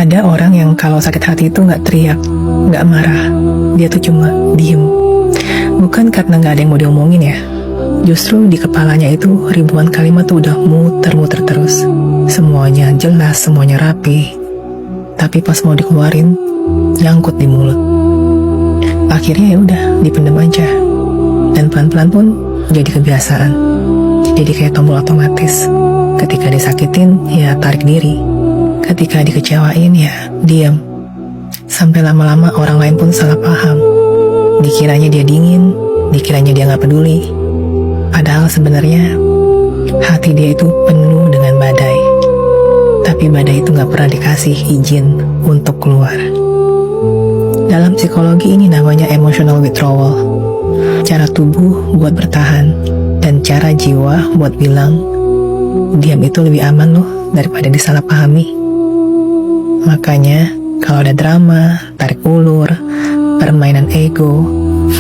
Ada orang yang kalau sakit hati itu nggak teriak, nggak marah, dia tuh cuma diem. Bukan karena nggak ada yang mau diomongin ya, justru di kepalanya itu ribuan kalimat tuh udah muter-muter terus. Semuanya jelas, semuanya rapi, tapi pas mau dikeluarin, nyangkut di mulut. Akhirnya ya udah dipendam aja, dan pelan-pelan pun jadi kebiasaan. Jadi kayak tombol otomatis. Ketika disakitin, ya tarik diri. Ketika dikecewain, ya diam. Sampai lama-lama orang lain pun salah paham. Dikiranya dia dingin, dikiranya dia nggak peduli. Padahal sebenarnya hati dia itu penuh dengan badai. Tapi badai itu nggak pernah dikasih izin untuk keluar. Dalam psikologi ini namanya emotional withdrawal. Cara tubuh buat bertahan, dan cara jiwa buat bilang, diam itu lebih aman loh daripada disalahpahami. Makanya kalau ada drama, tarik ulur, permainan ego,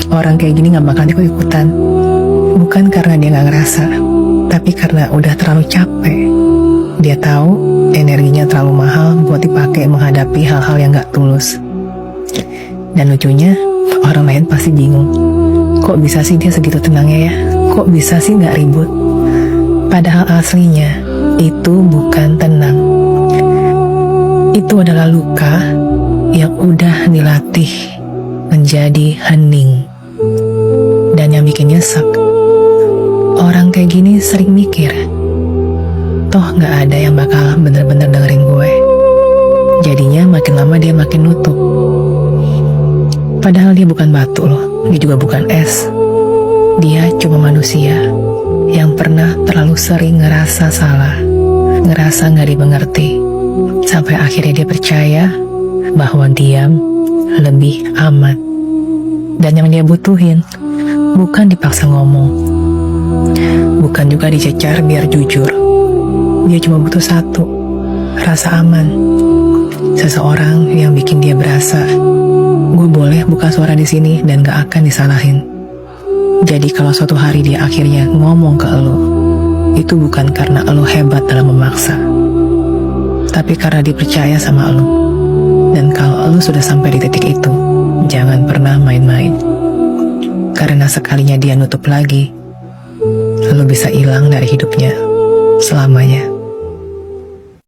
orang kayak gini gak bakal ikut-ikutan. Bukan karena dia gak ngerasa, tapi karena udah terlalu capek. Dia tahu energinya terlalu mahal buat dipakai menghadapi hal-hal yang gak tulus. Dan lucunya, orang lain pasti bingung. Kok bisa sih dia segitu tenangnya ya? Kok bisa sih gak ribut? Padahal aslinya itu bukan tenang. Itu adalah luka yang udah dilatih menjadi hening. Dan yang bikin nyesek, orang kayak gini sering mikir, toh gak ada yang bakal bener-bener dengerin gue. Jadinya makin lama dia makin nutup. Padahal dia bukan batu loh, dia juga bukan es. Dia cuma manusia yang pernah terlalu sering ngerasa salah, ngerasa gak dimengerti, sampai akhirnya dia percaya bahwa diam lebih aman. Dan yang dia butuhin bukan dipaksa ngomong, bukan juga dicecar biar jujur. Dia cuma butuh satu, rasa aman. Seseorang yang bikin dia berasa, gue boleh buka suara di sini dan gak akan disalahin. Jadi kalau suatu hari dia akhirnya ngomong ke elo, itu bukan karena elo hebat dalam memaksa, tapi karena dipercaya sama elo. Dan kalau elo sudah sampai di titik itu, jangan pernah main-main. Karena sekalinya dia nutup lagi, elo bisa hilang dari hidupnya selamanya.